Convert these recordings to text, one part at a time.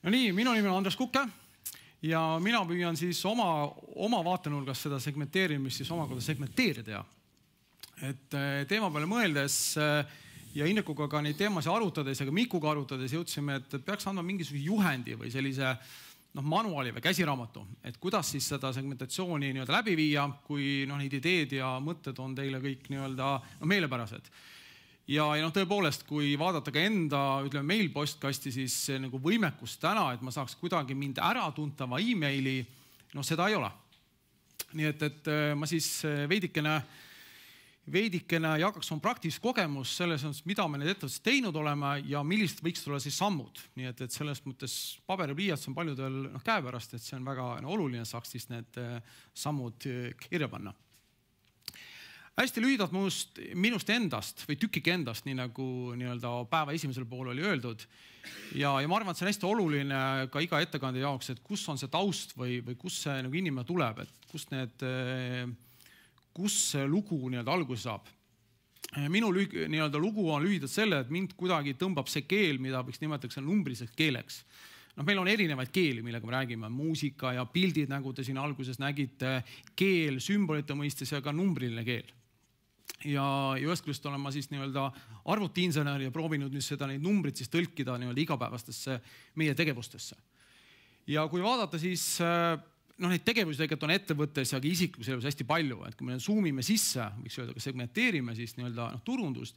No nii, minu nimi on Andres Kuke ja mina püüan siis oma vaatenurgast seda segmenteerimist siis omakorda segmenteerida. Et teema peale mõeldes ja Indrekuga ka neid teemasid arutades ja ka Mikuga arutades jõudsime, et peaks andma mingisuguse juhendi või sellise manuaali või käsiraamatu, et kuidas siis seda segmentatsiooni läbi viia, kui neid ideed ja mõtted on teile kõik meelepärased. Ja tõepoolest, kui vaadata ka enda meil postkasti, siis võimekus täna, et ma saaks kuidagi mind äratuntava e-maili, seda ei ole. Nii et ma siis veidikene jagaks oma praktilist kogemus selles, mida me need ettevõttes teinud oleme ja millised võiks olla siis sammud. Nii et selles mõttes paber ja pliiats on paljudel käepärast, et see on väga oluline, saaks siis need sammud kirja panna. Hästi lühidalt minust endast või tükike endast, nii nagu päeva esimesel pool oli öeldud. Ja ma arvan, et see on hästi oluline ka iga ettekande jaoks, et kus on see taust või kus see inimene tuleb, et kus see lugu alguse saab. Minu lugu on lühidalt selle, et mind kuidagi tõmbab see keel, mida võiks nimetada numbriliseks keeleks. Meil on erinevaid keeli, millega me räägime, muusika ja pildid, nagu te siin alguses nägite, keel, sümbolite mõistes ja ka numbriline keel. Ja ühest küljest olen ma siis arvutiinsener ja proovinud seda neid numbrit siis tõlkida igapäevastesse meie tegevustesse. Ja kui vaadata siis neid tegevusi tegelikult on ettevõttes ja ka isiklikus elus hästi palju, et kui me zoomime sisse, võiks öelda, ka segmenteerime siis turundust,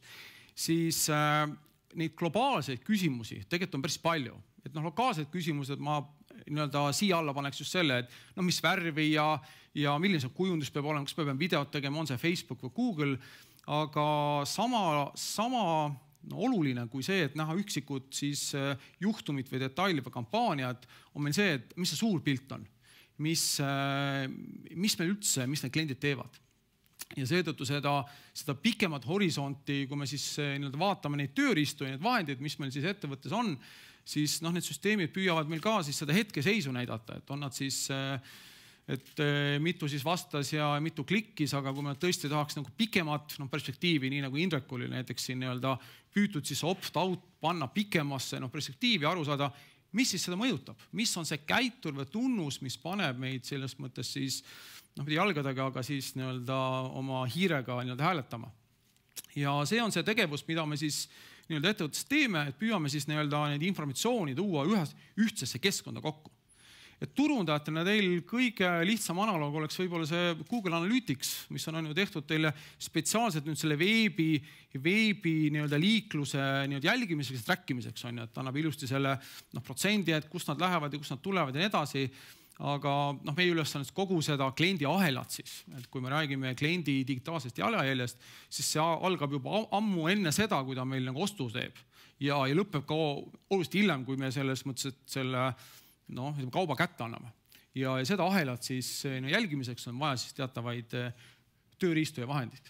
siis neid globaalseid küsimusi tegelikult on päris palju. Et lokaalsed küsimused ma siia alla paneks just selle, et mis värvi ja milline see kujundus peab olema, kas peab videot tegema, on see Facebook või Google, aga sama oluline kui see, et näha üksikud siis juhtumid või detailid või kampaaniad, on meil see, et mis see suur pilt on, mis meil üldse, mis need kliendid teevad. Ja seetõttu seda pikemat horisonti, kui me siis vaatame neid tööriistu ja need vahendid, mis meil siis ettevõttes on, siis need süsteemid püüavad meil ka siis seda hetkeseisu näidata, et on nad siis, et mitu siis vastas ja mitu klikkis, aga kui me tõesti tahaks pikemat perspektiivi, nii nagu Indrek oli näiteks siin püütud siis opt-out panna pikemasse perspektiivi aru saada, mis siis seda mõjutab, mis on see käitur või tunnus, mis paneb meid selles mõttes siis jalgadega, aga siis oma hiirega hääletama. Ja see on see tegevus, mida me siis ettevõttes teeme, et püüame siis neid informatsiooni tuua ühtsesse keskkonda kokku. Et turundajatena teil kõige lihtsam analoog oleks võib-olla see Google Analytics, mis on tehtud teile spetsiaalselt selle veebi liikluse jälgimiseks ja trackimiseks, et annab ilusti selle protsendi, et kust nad lähevad ja kust nad tulevad ja nii edasi. Aga meie ülesanne kogu seda kliendi ahelat siis, et kui me räägime kliendi digitaalsest jalajäljest, siis see algab juba ammu enne seda, kui ta meil ostu teeb ja lõpeb ka oluliselt hiljem, kui me selles mõttes, et selle kauba kätte anname. Ja seda ahelat siis jälgimiseks on vaja siis teatavaid tööriistu ja vahendid.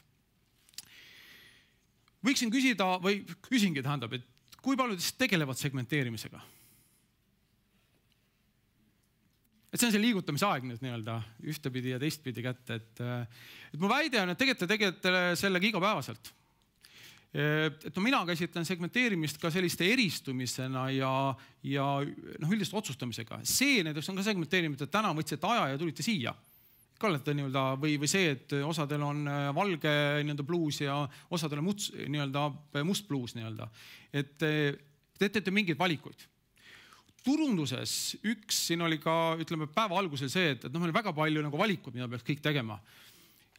Võiksin küsida või küsingi tähendab, et kui paljud tegelevad segmenteerimisega? Et see on see liigutamise aeg nüüd ühtepidi ja teistpidi kätte. Et mu väide on, et tegelikult sellega igapäevaselt. Et mina käsitlen segmenteerimist ka selliste eristumisena ja üldist otsustamisega. See näiteks on ka segmenteerimine, et täna võtsite aja ja tulite siia. Või see, et osadel on valge bluus ja osadel on must bluus. Et te teete mingeid valikuid. Turunduses siin oli ka päeva algusel see, et meil on väga palju valikud, mida peaks kõik tegema.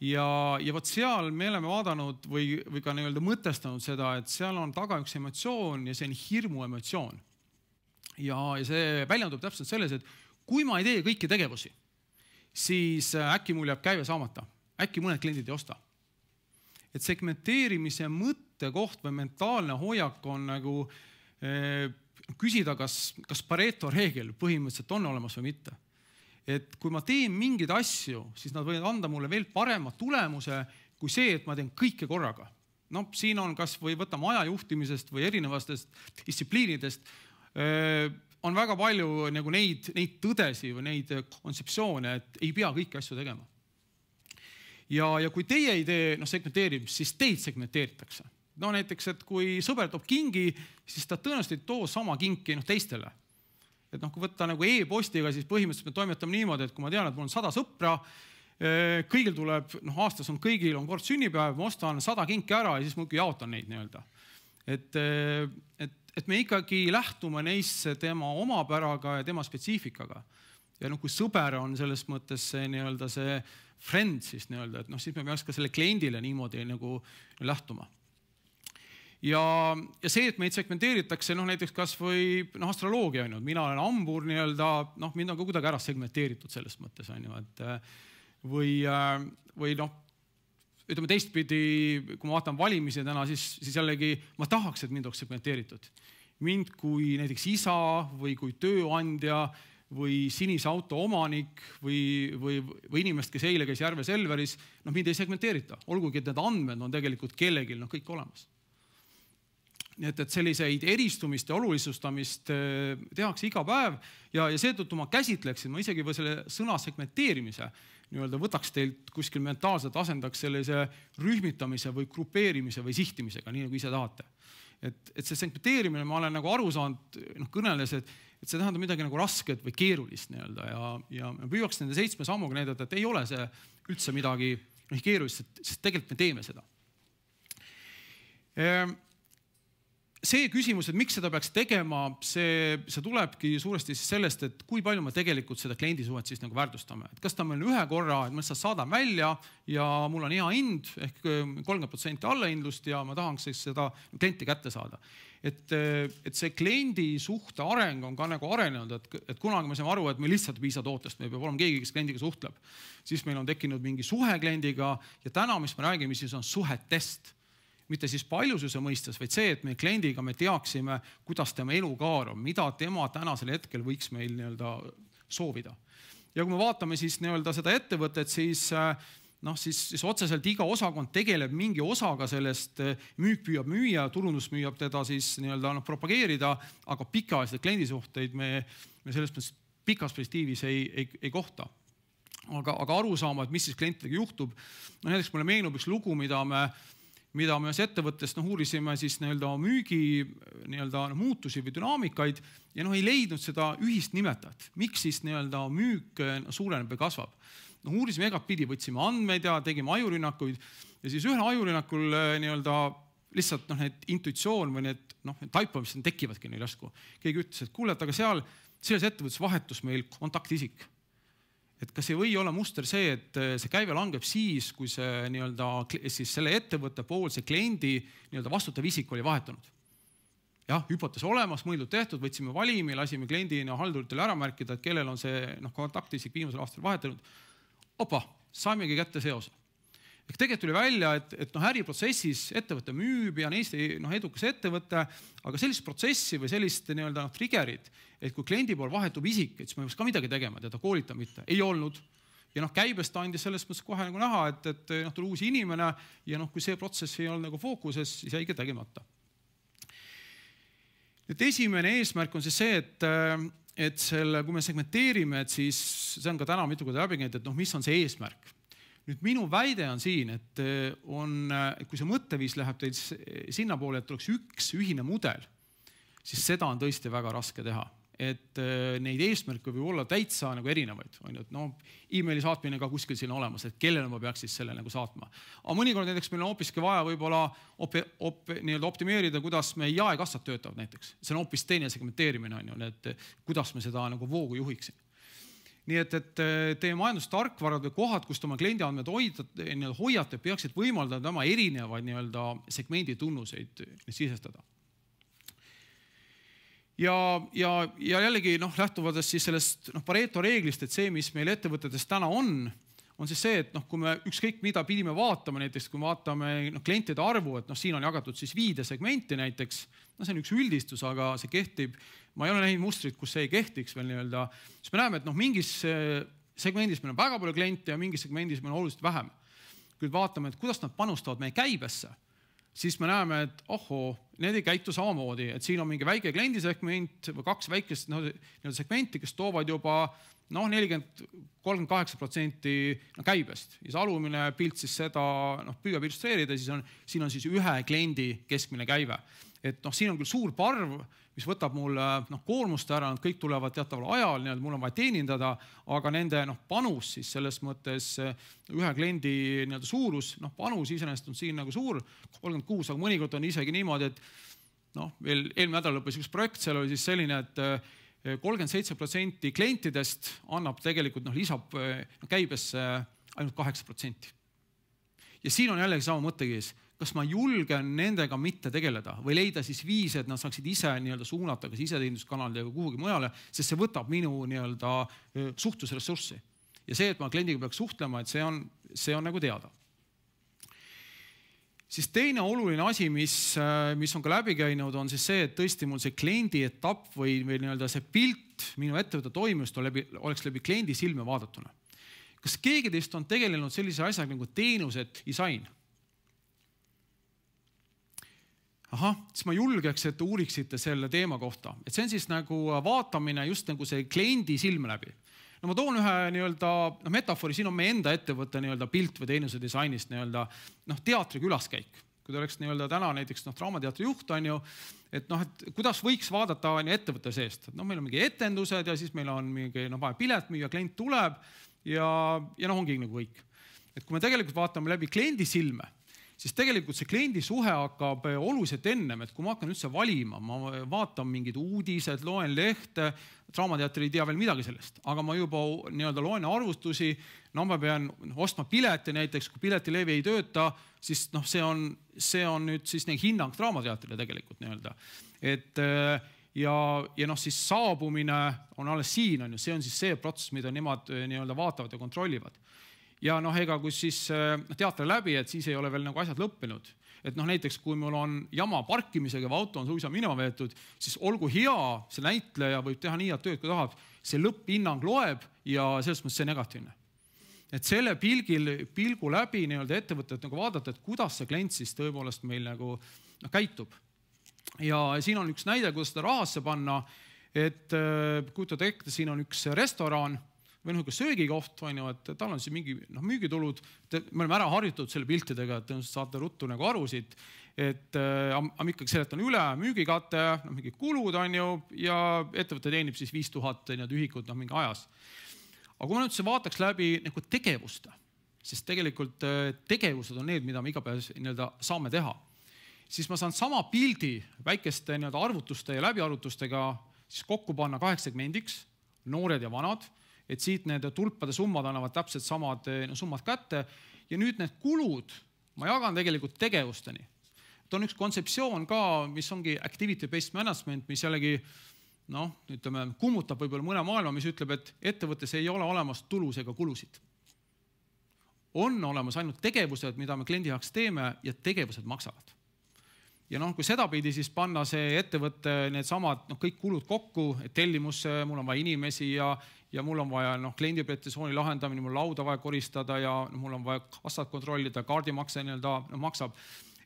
Ja võt seal me oleme vaadanud või ka mõtestanud seda, et seal on taga üks emotsioon ja see on hirmu emotsioon. Ja see väljendub täpselt selles, et kui ma ei tee kõiki tegevusi, siis äkki mul jääb käive saamata. Äkki mõned kliendid ei osta. Et segmenteerimise mõttekoht või mentaalne hoiak on küsida, kas Pareto reegel põhimõtteliselt on olemas või mitte. Et kui ma teen mingeid asju, siis nad võivad anda mulle veel parema tulemuse kui see, et ma teen kõike korraga. Siin on kas või võtame ajajuhtimisest või erinevastest distsipliinidest, on väga palju neid tõdesi või neid kontseptsioone, et ei pea kõiki asju tegema. Ja kui teie ei tee segmenteerimist, siis teid segmenteeritakse. Näiteks, et kui sõber toob kingi, siis ta tõenäoliselt ei too sama kinki teistele. Et noh, kui võtta nagu e-postiga, siis põhimõtteliselt me toimetame niimoodi, et kui ma tean, et mul on 100 sõpra, kõigil tuleb, noh, aastas on kõigil on kord sünnipäev, ma ostan 100 kinki ära ja siis muidugi jaotan neid nii-öelda. Et me ikkagi lähtume neisse tema omapäraga ja tema spetsiifikaga. Ja noh, kui sõber on selles mõttes see nii-öelda see friend siis nii-öelda, et noh, siis me peaks ka selle kliendile niimoodi nagu lähtuma. Ja see, et meid segmenteeritakse, noh näiteks kas või astroloogia on ju, mina olen hambur nii-öelda, noh mind on ka kuidagi ära segmenteeritud selles mõttes on ju, et või noh, ütleme teistpidi, kui ma vaatan valimisi täna, siis jällegi ma tahaks, et mind oleks segmenteeritud. Mind kui näiteks isa või kui tööandja või sinise auto omanik või inimest, kes eile käis Järve Selveris, noh mind ei segmenteerita, olgugi et need andmed on tegelikult kellelgi kõik olemas. Nii et selliseid eristumist ja olulisustamist tehakse iga päev ja seetõttu ma käsitleksin, ma isegi või selle sõna segmenteerimise nii-öelda võtaks teilt kuskil mentaalselt asendaks sellise rühmitamise või grupeerimise või sihtimisega, nii nagu ise tahate. Et see segmenteerimine, ma olen nagu aru saanud, kõneles, et see tähendab midagi nagu rasket või keerulist nii-öelda ja püüaks nende 7 sammuga näidata, et ei ole see üldse midagi keerulist, sest tegelikult me teeme seda. See küsimus, et miks seda peaks tegema, see tulebki suuresti sellest, et kui palju me tegelikult seda kliendisuhet siis nagu väärtustame. Et kas ta meil ühe korra, et ma saadan välja ja mul on hea hind ehk 30% allahindlust ja ma tahaks seda klienti kätte saada. Et see kliendi suhte areng on ka nagu arenenud, et kunagi me saame aru, et meil lihtsalt piisa tootest, meil peab olema keegi, kes kliendiga suhtleb. Siis meil on tekkinud mingi suhe kliendiga ja täna, mis me räägime, siis on suhetest. Mitte siis paljususe mõistes, vaid see, et me kliendiga me teaksime, kuidas tema elukaar on, mida tema tänasel hetkel võiks meil nii-öelda soovida. Ja kui me vaatame siis nii-öelda seda ettevõtet, siis otseselt iga osakond tegeleb mingi osaga sellest, müük püüab müüa, turundus müüab teda siis nii-öelda propageerida, aga pikaajalised kliendisuhteid me selles mõttes pikas perspektiivis ei kohta. Aga aru saama, et mis siis klientidega juhtub. Näiteks mulle meenub üks lugu, mida me ühes ettevõttes uurisime siis müügi muutusi või dünaamikaid ja ei leidnud seda ühist nimetajat. Miks siis müük suureneb või kasvab? Uurisime igat pidi, võtsime andmeid ja tegime ajurünnakuid ja siis ühel ajurünnakul lihtsalt need intuitsioon või need taipamised tekivadki neil järsku. Keegi ütles, et kuule, aga selles ettevõttes vahetus meil kontaktisik. Et kas ei või olla muster see, et see käive langeb siis, kui see selle ettevõtte pool see kliendi vastutav isik oli vahetunud. Jah, hüpotees olemas, mõeldud tehtud, võtsime valimi, lasime kliendi halduritele ära märkida, et kellel on see kontaktisik viimasel aastal vahetunud. Opa, saimegi kätte seose. Ehk tegelikult tuli välja, et äriprotsessis ettevõtte müüb ja on Eesti edukas ettevõte, aga sellist protsessi või sellist triggerit, et kui kliendi pool vahetub isik, et siis me peaks ka midagi tegema, teda koolita mitte, ei olnud. Ja käibest andis selles mõttes kohe näha, et tuli uusi inimene ja kui see protsess ei olnud fookuses, siis jäigi tegemata. Et esimene eesmärk on siis see, et kui me segmenteerime, et siis see on ka täna mitu korda läbi käinud, et mis on see eesmärk. Nüüd minu väide on siin, et kui see mõtteviis läheb teil sinna poole, et oleks üks ühine mudel, siis seda on tõesti väga raske teha. Et neid eesmärke võib olla täitsa erinevaid. E-maili saatmine ka kuskil siin olemas, et kellele ma peaks siis selle saatma. Aga mõnikord näiteks meil on hoopiski vaja võib-olla optimeerida, kuidas me jaekassad töötavad näiteks. See on hoopis teine segmenteerimine, et kuidas me seda voogu juhiksin. Nii et teie majandustarkvarad või kohad, kust oma kliendiandmed hoiate, peaksid võimaldada oma erinevaid segmendi tunnuseid sisestada. Ja jällegi lähtuvades siis sellest Pareto reeglist, et see, mis meil ettevõtetes täna on siis see, et kui me ükskõik mida pidime vaatama, näiteks kui vaatame klientide arvu, et siin on jagatud siis 5 segmenti näiteks, see on üks üldistus, aga see kehtib, ma ei ole näinud mustrit, kus see ei kehtiks veel siis me näeme, et mingis segmendis meil on väga palju kliente ja mingis segmendis meil on oluliselt vähem. Kui vaatame, et kuidas nad panustavad meie käibesse, siis me näeme, et need ei käitu samamoodi, et siin on mingi väike kliendisegment või 2 väikest segmenti, kes toovad juba noh 38% käibest. Ja see alumine pilt siis seda püüab illustreerida, siin on siis ühe kliendi keskmine käive. Et siin on küll suur parv, mis võtab mul koormust ära, nad kõik tulevad teataval ajal, mul on vaja teenindada, aga nende panus siis selles mõttes ühe kliendi suurus, panus iseenesest on siin nagu suur, 36, aga mõnikord on isegi niimoodi, et veel eelmine nädal lõppes üks projekt, seal oli siis selline, et 37% klientidest annab tegelikult, lisab käibesse ainult 8%. Ja siin on jällegi sama mõttekiis, kas ma julgen nendega mitte tegeleda või leida siis viise, et nad saaksid ise suunata kas iseteeninduskanalidega kuhugi mujale, sest see võtab minu suhtlusressurssi. Ja see, et ma kliendiga peaks suhtlema, et see on nagu teada. Siis teine oluline asi, mis on ka läbi käinud, on siis see, et tõesti mul see kliendi etapp või see pilt minu ettevõtte toimimust oleks läbi kliendi silme vaadatuna. Kas keegi teist on tegelenud sellise asjaga nagu teenused disain? Siis ma julgeks, et uuriksite selle teema kohta. Et see on siis nagu vaatamine just nagu see kliendi silme läbi. No ma toon ühe metafori, siin on meie enda ettevõtte pilt või teenuse disainist teatri külaskäik. Kui te oleks täna näiteks Draamateatri juht, et kuidas võiks vaadata ettevõtte seest. Meil on mingi etendused ja siis meil on mingi vaja pilet müüa, klient tuleb ja ongi nagu kõik. Et kui me tegelikult vaatame läbi kliendi silme, siis tegelikult see kliendi suhe hakkab oluliselt ennem, et kui ma hakkan üldse valima, ma vaatan mingid uudised, loen lehte, Draamateatri ei tea veel midagi sellest, aga ma juba loen arvustusi, ma pean ostma pileti näiteks, kui piletilevi ei tööta, siis see on nüüd siis hinnang Draamateatrile tegelikult. Ja siis saabumine on alles siin, see on siis see protsess, mida nemad vaatavad ja kontrollivad. Ja ega kui siis teater läbi, et siis ei ole veel asjad lõppenud. Et näiteks kui mul on jama parkimisega või auto on suisa minema veetud, siis olgu hea, see näitleja võib teha nii head tööd, kui tahab, see lõpphinnang loeb ja selles mõttes see negatiivne. Et selle pilgu läbi ettevõtted vaadata, et kuidas see klient siis tõepoolest meil käitub. Ja siin on üks näide, kuidas seda rahasse panna, et kujutada ette, siin on üks restoran, või söögikoht, et tal on siis mingi müügitulud. Me oleme ära harjutatud selle piltidega, et saate ruttu aru siit, et ma ikkagi seletan üle müügikate, mingi kulud ja ettevõte teenib siis 5000 ühikut mingi ajas. Aga kui ma nüüd vaataks läbi tegevuste, sest tegelikult tegevused on need, mida me igapäev saame teha, siis ma saan sama pildi väikeste arvutuste ja läbiarvutustega siis kokku panna 8 segmendiks, noored ja vanad, et siit need tulpade summad annavad täpselt samad summad kätte ja nüüd need kulud ma jagan tegelikult tegevusteni. Et on üks kontseptsioon ka, mis ongi activity-based management, mis jällegi kummutab võib-olla mõne maailma, mis ütleb, et ettevõttes ei ole olemas tulus ega kulusid. On olemas ainult tegevused, mida me kliendi jaoks teeme ja tegevused maksavad. Ja kui seda pidi siis panna see ettevõtte need samad kõik kulud kokku, et tellimusse mul on vaja inimesi ja mul on vaja kliendi pretensiooni lahendamine, mul lauda vaja koristada ja mul on vaja kassat kontrollida, kaardimakse maksab.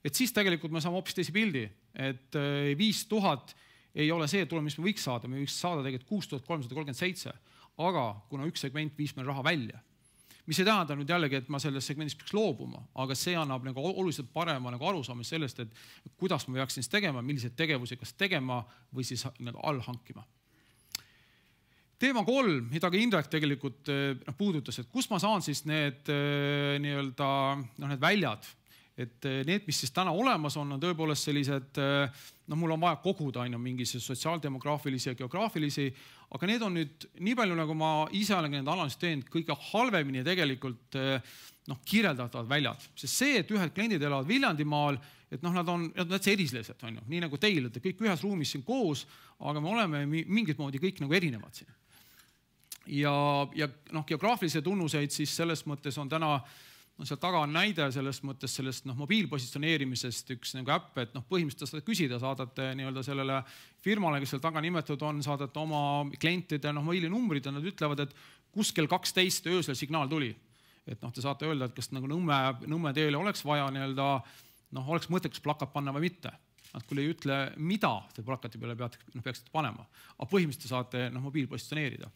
Et siis tegelikult me saame hoopis teisi pildi, et 5000 ei ole see tulem, mis me võiks saada, me võiks saada tegelikult 6337, aga kuna üks segment viis meil raha välja, mis ei tähenda nüüd jällegi, et ma sellest segmendist peaks loobuma, aga see annab oluliselt parema arusaamise sellest, et kuidas ma peaksin siis tegema, milliseid tegevusi kas tegema või siis all hankima. Teema 3, mida ka Indrek tegelikult puudutas, et kus ma saan siis need väljad, et need, mis siis täna olemas on tõepoolest sellised, mul on vaja koguda mingi sotsiaaldemograafilisi ja geograafilisi, aga need on nüüd nii palju, nagu ma ise olen need analüüsid teinud, kõige halvemini tegelikult kirjeldatavad väljad. Sest see, et ühed kliendid elavad Viljandimaal, et nad on täitsa erislased, nii nagu teil, et kõik ühes ruumis siin koos, aga me oleme mingit moodi kõik erinevad siin. Ja geograafilisi tunnuseid siis selles mõttes on täna seal taga on näide selles mõttes sellest mobiilpositsioneerimisest üks äpp, et põhimõtteliselt saate küsida, saadate sellele firmale, kes seal taga nimetatud on, saadate oma klientide mobiilinumbrid ja nad ütlevad, et kus kell 12 öösel signaal tuli. Et te saate öelda, et kas Nõmme teele oleks vaja oleks mõttekas plakat panna või mitte. Nad küll ei ütle, mida te plakati peale peaksite panema, aga põhimõtteliselt saate mobiilpositsioneerida.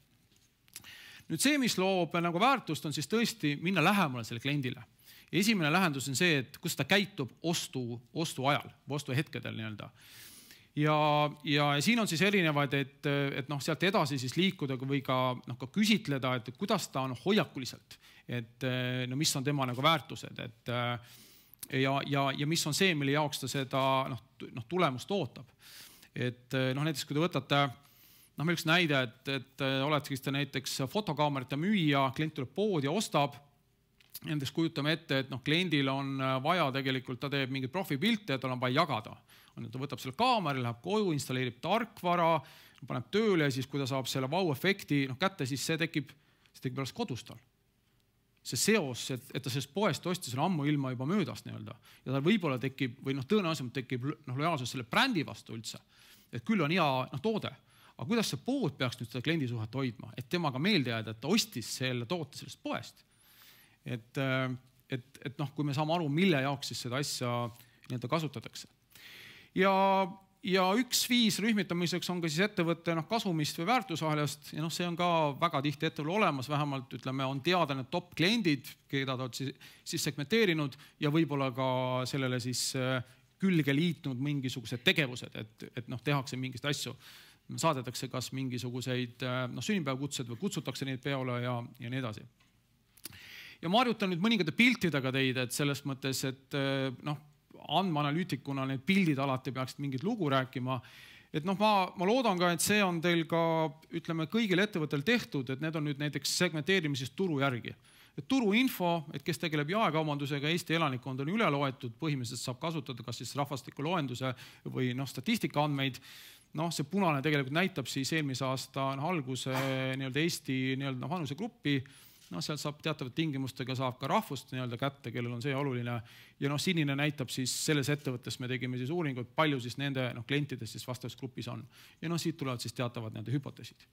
Nüüd see, mis loob nagu väärtust, on siis tõesti minna lähemale selle kliendile. Esimene lähendus on see, et kus ta käitub ostu ajal, ostu hetkedel nii-öelda. Ja siin on siis erinevaid, et sealt edasi siis liikuda või ka küsitleda, et kuidas ta on hoiakuliselt, et mis on tema nagu väärtused, ja mis on see, mille jaoks ta seda tulemust ootab. Et näiteks kui te võtate, meil üks näide, et oletegi ta näiteks fotokaamerate müüja, klient tuleb poodi ja ostab, nendeks kujutame ette, et kliendil on vaja tegelikult, ta teeb mingit profipilte ja tal on vaja jagada. Ta võtab selle kaameri, läheb koju, installeerib tarkvara, paneb tööle ja siis, kui ta saab selle vau-efekti kätte, siis see tekib alles kodus tal. See seos, et ta sellest poest ostis ammu ilma juba möödast nii-öelda. Ja tal võib-olla tekib, või tõenäoliselt tekib lojaalsus selle brändi vastu üldse. Et küll on hea toode. Aga kuidas see pood peaks nüüd seda kliendi suhet hoidma? Et temaga meelde jääda, et ta ostis selle toote sellest poest. Et kui me saame aru, mille jaoks siis seda asja kasutatakse. Ja üks viis rühmitamiseks on ka siis ettevõtte kasumist või väärtusahelast ja see on ka väga tihti ettevõttel olemas, vähemalt ütleme, on teada need top kliendid, keda ta on siis segmenteerinud ja võib-olla ka sellele siis külge liitnud mingisugused tegevused, et tehakse mingist asju. Saadetakse kas mingisuguseid sünnipäevakutsed või kutsutakse neid peole ja nii edasi. Ja ma harjutan nüüd mõningate piltidega teid, et selles mõttes, et andmeanalüütikuna need pildid alati peaksid mingit lugu rääkima. Et ma loodan ka, et see on teil ka, ütleme, kõigil ettevõttel tehtud, et need on nüüd näiteks segmenteerimisest turu järgi. Et turuinfo, et kes tegeleb jaekaubandusega, Eesti elanikkond on üle loetud, põhimõtteliselt saab kasutada kas siis rahvastiku loenduse või statistika andmeid. See punane tegelikult näitab siis eelmise aasta alguse Eesti vanuse gruppi. Seal saab teatavad tingimustega saab ka rahvust kätte, kellel on see oluline. Ja sinine näitab siis selles ettevõttes, me tegime siis uuringut, palju siis nende klientidest siis vastavas grupis on. Ja siit tulevad siis teatavad nende hüpoteesid.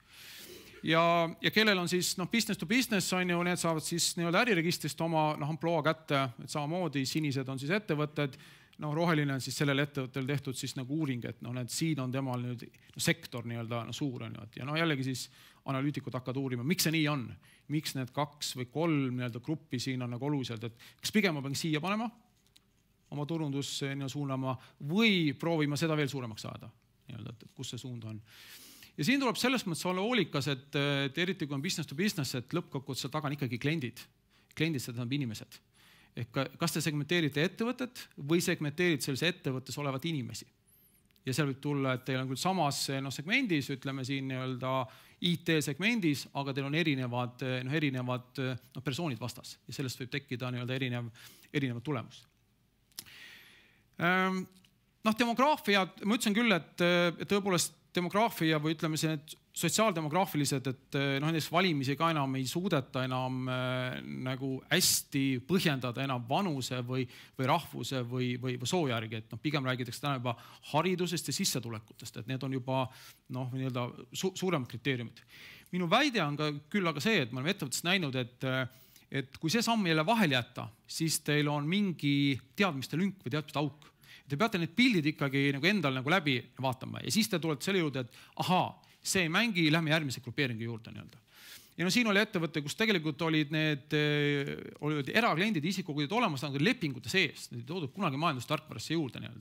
Ja kellel on siis business to business, need saavad siis äriregistrist oma amploa kätte, et samamoodi sinised on siis ettevõtted, roheline on siis sellel ettevõttel tehtud siis uuring, et siin on temal nüüd sektor suur. Ja jällegi siis analüütikud hakkavad uurima, miks see nii on, miks need 2 või 3 gruppi siin on oluliselt, et kas pigem ma pean siia panema, oma turundus suunama või proovima seda veel suuremaks saada, et kus see suund on. Ja siin tuleb selles mõttes olla hoolikas, et eriti kui on business to business, et lõppkokkuvõttes seal taga on ikkagi kliendid. Kliendid, seda on inimesed. Kas te segmenteerite ettevõtet või segmenteerite selles ettevõttes olevat inimesi? Ja seal võib tulla, et teil on küll samas segmendis, ütleme siin IT-segmendis, aga teil on erinevad persoonid vastas ja sellest võib tekkida erinev tulemus. Demograafia, ma ütlesin küll, et tõepoolest demograafia või ütleme see sotsiaaldemograafilised, et näiteks valimisi ka enam ei suudeta enam nagu hästi põhjendada enam vanuse või rahvuse või soo järgi, et pigem räägitakse täna juba haridusest ja sissetulekutest, et need on juba suuremad kriteeriumid. Minu väide on ka küll aga see, et me oleme ettevõttes näinud, et kui see samm jälle vahel jätta, siis teil on mingi teadmiste lünk või teadmiste auk. Te peate need pildid ikkagi endal läbi vaatama ja siis te tulete selle juurde, et ahaa, see ei mängi, lähme järgmise grupeeringi juurde. Ja siin oli ettevõte, kus tegelikult olid need erakliendid, isikukogud olemas, nad olid lepingute sees, need ei toodud kunagi majandustarkvarasse juurde.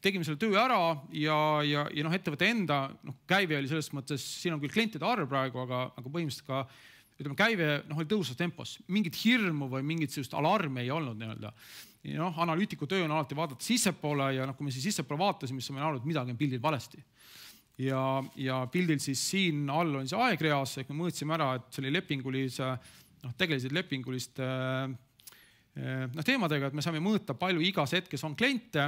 Tegime selle töö ära ja ettevõtte enda käive oli selles mõttes, siin on küll klientide arv praegu, aga põhimõtteliselt ka käive oli tõusvas tempos. Mingit hirmu või mingit alarmi ei olnud. Analüütiku töö on alati vaadata sissepoole ja kui me siis sissepoole vaatasime, siis me näinud, et midagi on pildil valesti. Ja pildil siis siin all on see aegreas, ehk me mõõtsime ära, et see oli tegeliselt lepinguliste teemadega, et me saame mõõta palju igas hetkes on kliente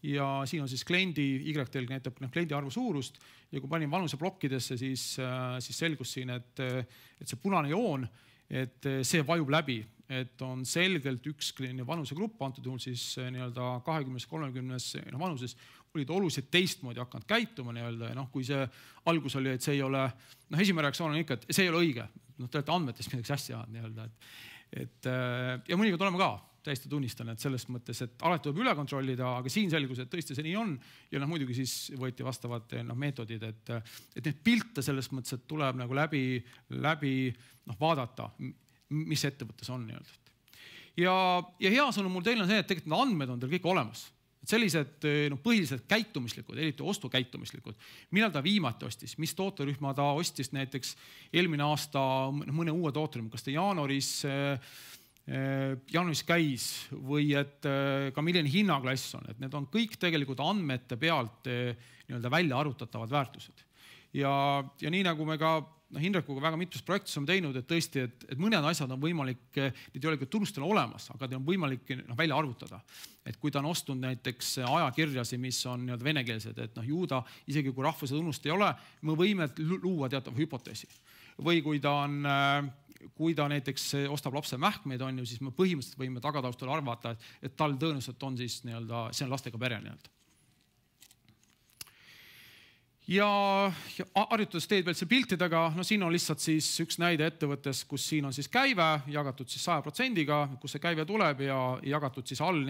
ja siin on siis kliendi, Y-telg näitab kliendi arvu suurust ja kui panin vanuse plokkidesse, siis selgus siin, et see punane joon, et see vajub läbi, et on selgelt üks vanusegrupp, antud juhul siis 20-30 vanuses, olid oluliselt teistmoodi hakanud käituma. Kui see algus oli, et see ei ole, esimene reaktsioon on ikka, et see ei ole õige. Te olete andmetest midagi asja. Ja mõnikord oleme ka, täiesti tunnistan, et selles mõttes, et alati tuleb üle kontrollida, aga siin selgus, et tõesti see nii on. Ja muidugi siis võeti vastavad meetodid, et need pilte selles mõttes, et tuleb nagu läbi vaadata, mis ettevõttes on nii-öelda. Ja hea sõnum mul teile on see, et tegelikult need andmed on teil kõik olemas. Sellised põhiliselt käitumislikud, eriti ostukäitumislikud. Millal ta viimati ostis? Mis tooterühma ta ostis näiteks eelmine aasta mõne uue tooterühma? Kas ta jaanuaris käis või et ka milline hinnaklass on? Et need on kõik tegelikult andmete pealt välja arutatavad väärtused. Ja nii nagu me ka Hindrekuga väga mitmes projektis on teinud, et tõesti, et mõned asjad on võimalik, need ei ole ka turustel olemas, aga need on võimalik välja arvutada. Et kui ta on ostnud näiteks ajakirjasi, mis on venekeelsed, et ju ta, isegi kui rahvuse tunnust ei ole, me võime luua teatav hüpoteesi. Või kui ta näiteks ostab lapse mähkmeid, siis me põhimõtteliselt võime tagataustal arvata, et tal tõenäoliselt on siis see on lastega pere nii-öelda. Ja harjutades teed veel piltidega, siin on lihtsalt siis üks näide ettevõttes, kus siin on siis käive jagatud siis 100%-ga, kus see käive tuleb ja jagatud siis all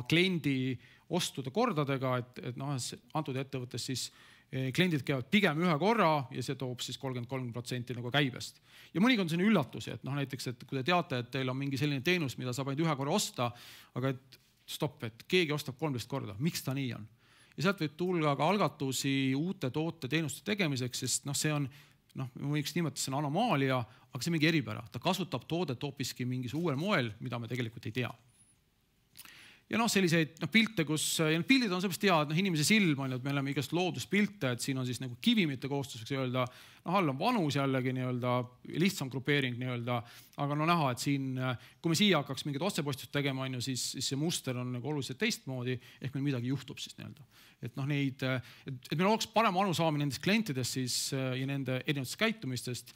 kliendi ostude kordadega, et antud ettevõttes siis kliendid käivad pigem ühe korra ja see toob siis 33% nagu käibest. Ja mõnikord on selline üllatusi, et näiteks, et kui te teate, et teil on mingi selline teenus, mida saab ainult ühe korra osta, aga et stopp, et keegi ostab 13 korda, miks ta nii on? Ja sealt võib tulla ka algatusi uute toote teenuste tegemiseks, sest see on, me võiks nimetada, see on anomaalia, aga see on mingi eripära. Ta kasutab toodet hoopiski mingis uuel moel, mida me tegelikult ei tea. Ja selliseid pilte, kus pildid on sellepärast hea, et inimese silm on, et me oleme igast looduspilte, et siin on siis nagu kivimite koostuseks öelda, all on vanus jällegi lihtsam grupeering, aga näha, et siin, kui me siia hakkaks mingit otsepostust tegema, siis see muster on oluliselt teistmoodi, ehk meil midagi juhtub siis nii-öelda. Et meil oleks parem arusaamine nendest klientidest siis ja nende erinevatest käitumistest.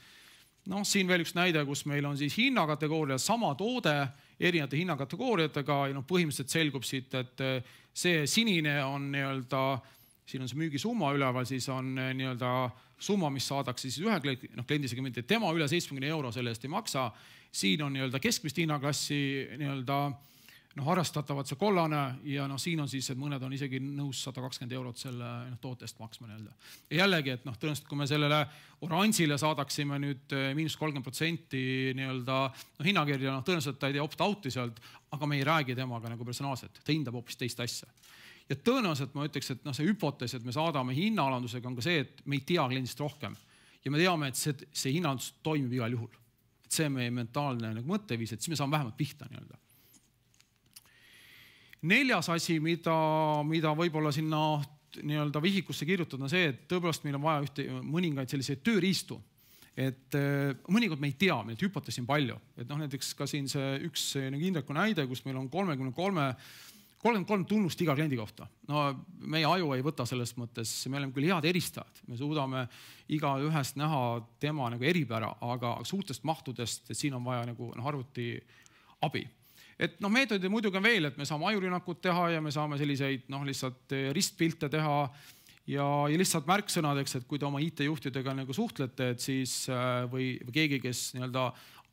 Siin veel üks näide, kus meil on siis hinnakategooria sama toode erinevate hinnakategooriatega ja põhimõtteliselt selgub siit, et see sinine on siin on see müügisumma üleval, siis on summa, mis saadakse siis ühe kliendisegmendi, et tema üle 70 euro selle eest ei maksa. Siin on keskmist hinnaklassi harrastatavad see kollane ja siin on siis, et mõned on isegi nõus 120 eurot selle tootest maksma. Ja jällegi, et tõenäoliselt, kui me sellele oranžile saadaksime nüüd -30% hinnakirja, tõenäoliselt ta ei tee opt-out'i sealt, aga me ei räägi temaga personaalselt, ta hindab hoopis teist asja. Ja tõenäoliselt ma ütleks, et see hüpotees, et me saadame hinnaalandusega on ka see, et me ei tea kliendist rohkem. Ja me teame, et see hinnaalandus toimib igal juhul. Et see on meie mentaalne mõtteviis, et siis me saame vähemalt pihta nii-öelda. Neljas asi, mida võib-olla sinna vihikusse kirjutada, on see, et tõepoolest meil on vaja mõningaid selliseid tööriistu. Et mõnikord me ei tea, meil hüpoteesi on palju. Et näiteks ka siin see üks Hindreku näide, kus meil on 33 tunnust iga kliendi kohta. Meie aju ei võta selles mõttes, me oleme küll head eristajad, me suudame iga ühest näha tema eripära, aga suurtest mahtudest, et siin on vaja arvuti abi. Et meetodid muidugi on veel, et me saame ajurünnakut teha ja me saame selliseid lihtsalt ristpilte teha ja lihtsalt märksõnadeks, et kui te oma IT-juhtidega suhtlete, et siis või keegi, kes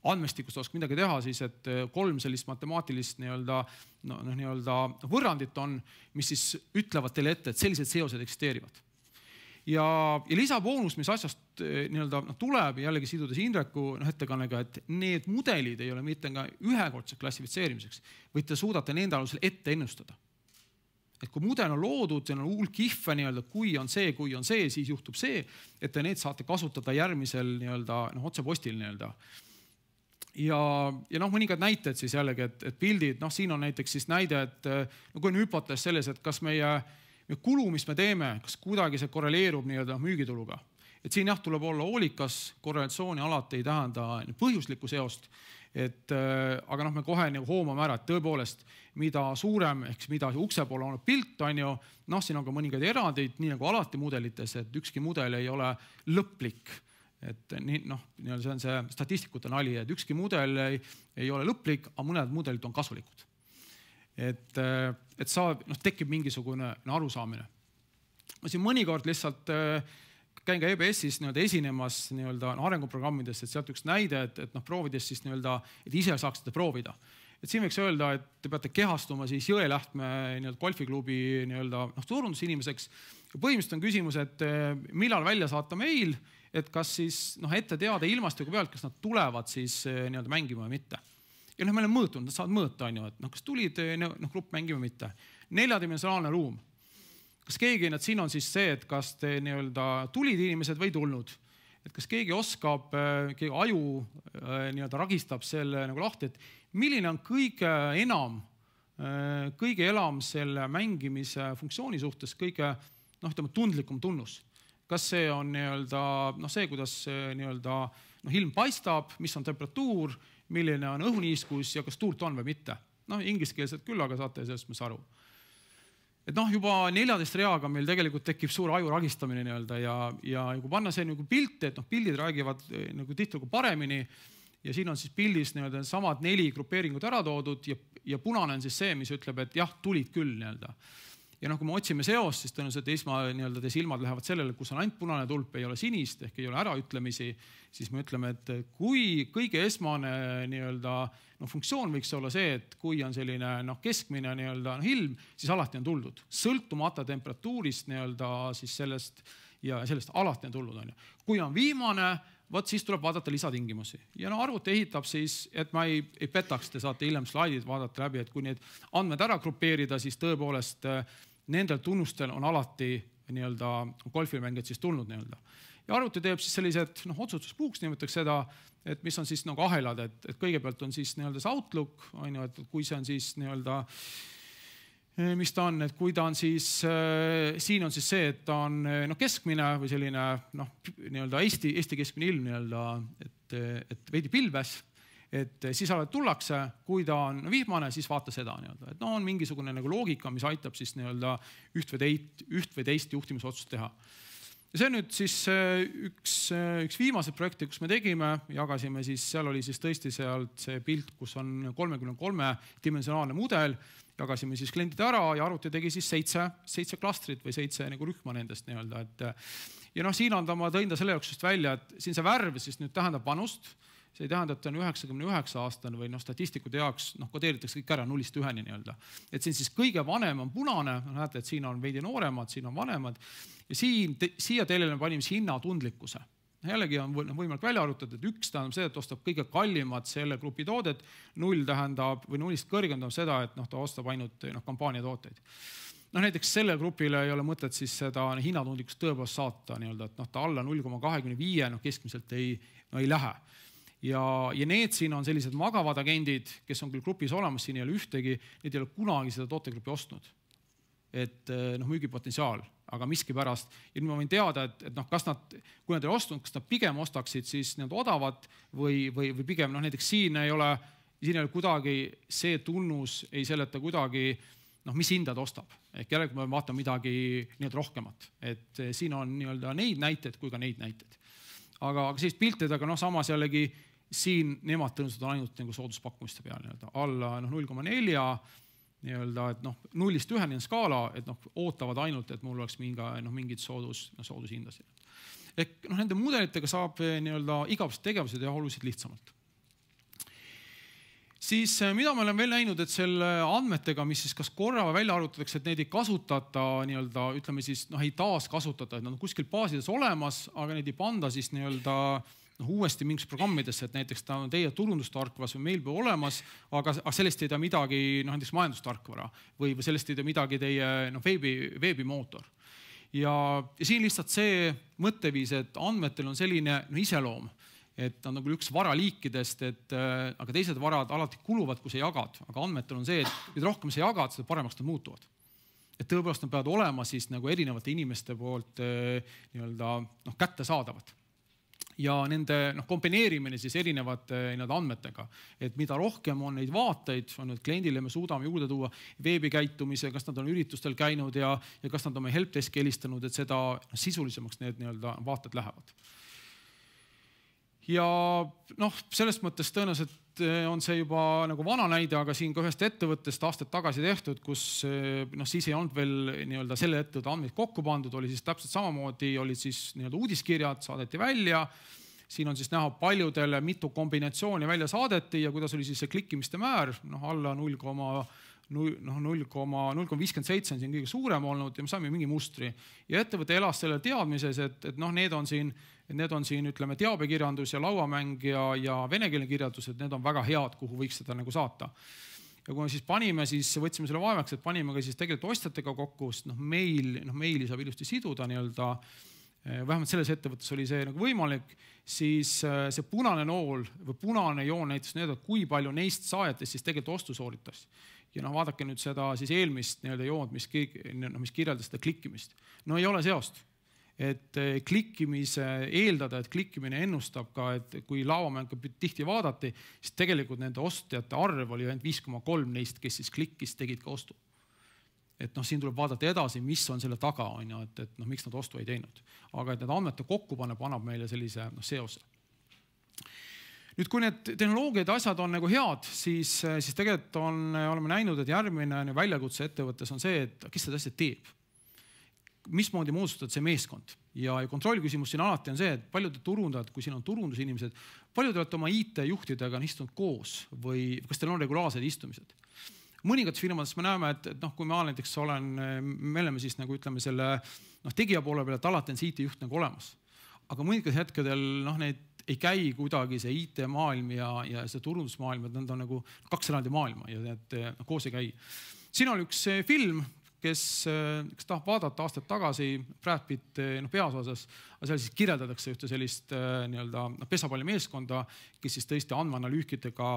andmestikust oskab midagi teha, siis et 3 sellist matemaatilist võrrandit on, mis siis ütlevad teile ette, et sellised seosed eksisteerivad. Ja lisaboonus, mis asjast tuleb, jällegi sidudes Hindreku ettekannega, et need mudelid ei ole mitte ühekordse klassifitseerimiseks, vaid te suudate nende alusel ette ennustada. Et kui mudel on loodud, see on hulk kihve, kui on see, siis juhtub see, et te need saate kasutada järgmisel otsepostil. Ja mõningad näited siis jällegi, et pildid, siin on näiteks siis näide, et kui on hüpotees selles, et kas meie kulu, mis me teeme, kas kuidagi see korreleerub müügituluga. Et siin tuleb olla hoolikas, korrelatsiooni alati ei tähenda põhjuslikku seost, aga me kohe hoomame ära, et tõepoolest, mida suurem, ehk mida ukse poole on pilt, siin on ka mõningaid erandeid, nii nagu alati mudelites, et ükski mudel ei ole lõplik. Et see on see statistikute nali, et ükski mudel ei ole lõplik, aga mõned mudelid on kasulikud. Et tekib mingisugune arusaamine. Ma siin mõnikord lihtsalt käin ka EBS-is esinemas arenguprogrammides, et sealt üks näide, et proovides siis et ise saaksite proovida. et siin võiks öelda, et te peate kehastuma siis Jõelähtme golfiklubi turundusinimeseks. Põhimõtteliselt on küsimus, et millal välja saata meil, et kas siis ette teada ilmastiku pealt, kas nad tulevad siis mängima või mitte. Ja me oleme mõõtunud, nad saavad mõõta, et kas tulid grupp mängima või mitte. 4-dimensionaalne ruum. Kas keegi, siin on siis see, et kas te tulid inimesed või tulnud. Et kas keegi oskab, keegi aju ragistab selle lahti, et milline on kõige enam selle mängimise funktsiooni suhtes kõige tundlikum tunnus. Kas see on see, kuidas ilm paistab, mis on temperatuur, milline on õhuniiskus ja kas tuult on või mitte. Ingliskeelselt küll, aga saate sellest mõttes aru. Et juba 14 reaga meil tegelikult tekib suur aju ragistamine ja kui panna see pilt, et pildid räägivad tihtilugu paremini ja siin on siis pildis samad 4 grupeeringut ära toodud ja punane on siis see, mis ütleb, et jah, tulid küll. Ja kui me otsime seost, siis tõenäoliselt teie silmad lähevad sellele, kus on ainult punane tulp, ei ole sinist, ehk ei ole äraütlemisi, siis me ütleme, et kui kõige esmane funktsioon võiks olla see, et kui on selline keskmine ilm, siis alati on tuldud. Sõltumata temperatuurist siis sellest ja sellest alati on tuldud. Kui on viimane, siis tuleb vaadata lisatingimusi. Ja arvuti ehitab siis, et ma ei petaks, te saate hiljem slaidid vaadata läbi, et kui need andmed ära grupeerida, siis tõepoolest nendel tunnustel on alati golfimängijad siis tulnud. Ja arvuti teeb siis sellised otsustuspuuks, nimetaks seda, et mis on siis ahelad, et kõigepealt on siis see outlook, et kui see on siis mis ta on, et kui ta on siis, siin on siis see, et ta on keskmine või selline Eesti keskmine ilm, et veidi pilves, et siis tullakse, kui ta on vihmane, siis vaata seda. Et on mingisugune loogika, mis aitab siis üht või teist juhtimisotsust teha. Ja see on nüüd siis üks viimaseid projekte, kus me tegime, jagasime siis, seal oli siis tõesti sealt see pilt, kus on 33-dimensionaalne mudel, jagasime siis kliendid ära ja arvuti tegi siis 7 klastrit või 7 rühma nendest. Ja siin on ma tõin ta selle jaoks just välja, et siin see värv siis nüüd tähendab vanust. See ei tähenda, et ta on 99 aastane või statistikute jaoks kodeeritakse kõik ära 0-1. Et siin siis kõige vanem on punane, näete, et siin on veidi nooremad, siin on vanemad ja siia teile panime hinnatundlikkuse. Jällegi on võimalik välja arvutada, et 1 tähendab seda, et ostab kõige kallimad selle grupi toodet, 0 tähendab või 0-st kõrgem tähendab seda, et ta ostab ainult kampaaniatooteid. Näiteks selle grupile ei ole mõtet siis seda hinnatundlikkust tõepoolest saata, et ta alla 0,25 keskmiselt ei lähe. Ja need siin on sellised magavad agendid, kes on küll grupis olemas, siin ei ole ühtegi, need ei ole kunagi seda tootegrupi ostnud. Et müügipotentsiaal, aga miski pärast. Ja nüüd ma võin teada, et kas nad, kui nad ei ostnud, kas nad pigem ostaksid siis odavat või pigem näiteks siin ei ole kuidagi see tunnus, ei seleta kuidagi, mis hinda ta ostab. Ehk jällegi me vaatame midagi rohkemat. Et siin on neid näiteid kui ka neid näiteid. Aga siis piltidega samas jällegi siin nemad tõenäoliselt on ainult sooduspakkumiste peal, alla 0,4, et 0-1 skaala, et ootavad ainult, et mul oleks mingid soodushindasid. Ehk nende mudelitega saab igavesed tegevused teha oluliselt lihtsamalt. Siis mida ma olen veel näinud, et selle andmetega, mis siis kas korra välja arvutatakse, et neid ei kasutata, ütleme siis, ei taaskasutata, et nad on kuskil baasides olemas, aga neid ei panda siis uuesti mingis programmidesse, et näiteks ta on teie turundustarkvas või meil peab olemas, aga sellest ei tea midagi näiteks majandustarkvara või sellest ei tea midagi teie veebimootor. Ja siin lihtsalt see mõtteviis, et andmetel on selline iseloom, et on üks varaliikidest, aga teised varad alati kuluvad, kui sa jagad, aga andmetel on see, et mida rohkem sa jagad, seda paremaks nad muutuvad. Et tõepoolest nad peavad olema siis erinevate inimeste poolt kätte saadavad. Ja nende kombineerimine siis erinevate andmetega, et mida rohkem on neid vaateid, on kliendile me suudame juurde tuua veebikäitumise, kas nad on üritustel käinud ja kas nad on meie helpdeski helistanud, et seda sisulisemaks need vaated lähevad. Ja sellest mõttes tõenäoliselt on see juba vana näide, aga siin ka ühest ettevõttest aastad tagasi tehtud, kus siis ei olnud veel selle ettevõtte andmeid kokku pandud, oli siis täpselt samamoodi, olid siis uudiskirjad, saadeti välja, siin on siis näha paljudele mitu kombinatsiooni välja saadeti ja kuidas oli siis see klikkimiste määr, alla 0,57 on siin kõige suurem olnud ja me saime mingi mustri. Ja ettevõte elas selle teadmises, et need on siin, ütleme, teabekirjandus ja lauamäng ja venekeelne kirjandus, et need on väga head, kuhu võiks seda nagu saata. Ja kui me siis võtsime selle vaevaks, et panime ka siis tegelikult ostjatega kokku, sest meili saab ilusti siduda nii-öelda, vähemalt selles ettevõttes oli see nagu võimalik, siis see punane nool või punane joon näitas need, kui palju neist saajatest siis tegelikult ostu sooritas. Ja vaadake nüüd seda siis eelmist joont, mis kirjeldas seda klikkimist. No ei ole seost. Et eeldada, et klikkimine ennustab ka, et kui lauamängu tihti vaadati, siis tegelikult nende ostjate arv oli ainult 5,3 neist, kes siis klikkis, tegid ka ostu. Et siin tuleb vaadata edasi, mis on selle taga, et miks nad ostu ei teinud. Aga et need andmete kokkupaneb, annab meile sellise seose. Nüüd, kui need tehnoloogiad ja asjad on nagu head, siis tegelikult oleme näinud, et järgmine väljakutse ettevõttes on see, et kes seda asja teeb. Mismoodi moodustad see meeskond? Ja kontrollküsimus siin alati on see, et paljud turundajad, kui siin on turundusinimesed, paljud olete oma IT-juhtidega istunud koos või kas teil on regulaarsed istumised? Mõningates firmades me näeme, et kui me näiteks me oleme siis nagu ütleme selle tegija poole peale, et alati on see IT-juht nagu olemas. Aga mõningatel hetkedel need ei käi kuidagi see IT-maailm ja see turundusmaailm, et nad on nagu kaks eraldi maailma ja need koos ei käi. Siin on üks film, kes tahab vaadata aastat tagasi Brad Pitt peaosas, aga seal siis kirjeldatakse ühte sellist pesapalli meeskonda, kes siis tõesti andmeanalüükidega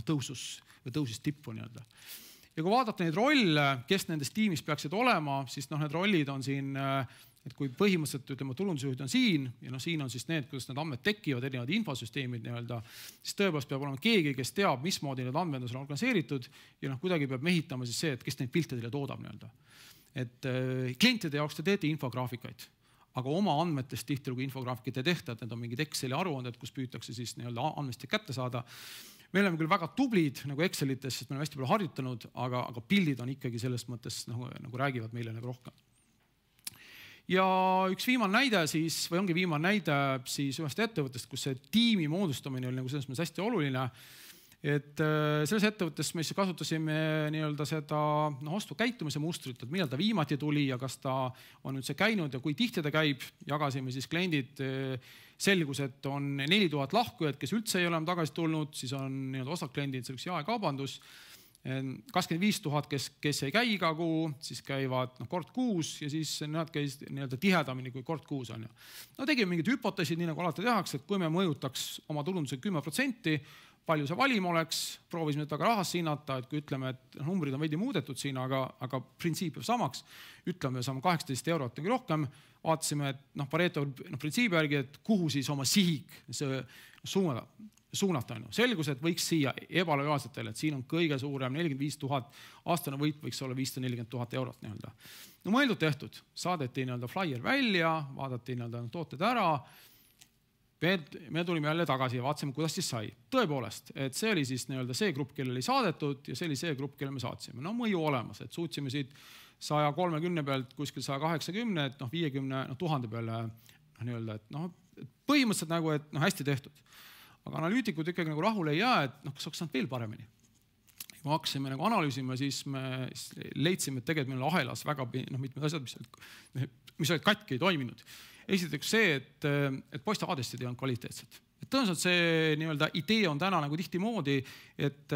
tõusis tippu. Ja kui vaadata neid rolle, kes nendes tiimis peaksid olema, siis need rollid on siin, et kui põhimõtteliselt ütleme, turundusjuhid on siin ja siin on siis need, kuidas need andmed tekivad, erinevad infosüsteemid, siis tõepoolest peab olema keegi, kes teab, mismoodi need andmed on organiseeritud ja kuidagi peab mehitama siis see, et kes neid pilte teile toodab. Et klientide jaoks te teete infograafikaid, aga oma andmetest tihtilugu infograafikaid ei tehta, et need on mingid Exceli aruanded, kus püütakse siis andmestik kätte saada. Me oleme küll väga tublid nagu Excelites, sest me oleme hästi palju harjutanud, aga pildid on ikkagi selles mõttes nagu räägivad meile nagu rohkem. Ja üks viimane näide siis, või ongi viimane näide siis ühest ettevõttest, kus see tiimi moodustamine oli nagu selles mõttes hästi oluline. Et selles ettevõttes me kasutasime seda ostukäitumise mustrit, et millal ta viimati tuli ja kas ta on nüüd see käinud ja kui tihti ta käib. Jagasime siis kliendid, selgus, et on 4000 lahkujad, kes üldse ei ole tagasi tulnud, siis on osad kliendid, see üks jaekaubandus. 25 000, kes ei käi iga kuu, siis käivad kord kuus ja siis nad käis tihedamini kui kord kuus. Tegime mingid hüpoteesid, nii nagu alati tehakse, et kui me mõjutaks oma turunduse 10%, palju see valim oleks, proovisime seda ka rahas hinnata, et kui ütleme, et numbrid on veidi muudetud siin, aga printsiip jääb samaks, ütleme, saame 18 eurot või rohkem, vaatasime, et Pareto printsiibi järgi, et kuhu siis oma sihik suunata. Selgus, et võiks siia ebalojaalsetele, et siin on kõige suurem 45 000, aastane võit võiks olla 540 000 eurot. Mõeldud tehtud, saadeti flyer välja, vaadati tooted ära, me tulime jälle tagasi ja vaatasime, kuidas siis sai. Tõepoolest, et see oli siis see grupp, kellel oli saadetud ja see oli see grupp, kelle me saatsime. Mõju olemas, et suutsime siit 130 pealt kuskil 180, 50 000 peale, et põhimõtteliselt nagu, et hästi tehtud. Aga analüütikud ikkagi nagu rahule ei jää, et kas oleks saanud veel paremini. Kui hakkasime nagu analüüsima, siis me leidsime, et tegelikult meil on ahelas väga mitmed asjad, mis olid katki ei toiminud. Esiteks see, et postaadressid ei olnud kvaliteetsed. Tõenäoliselt see idee on täna nagu tihti moodi, et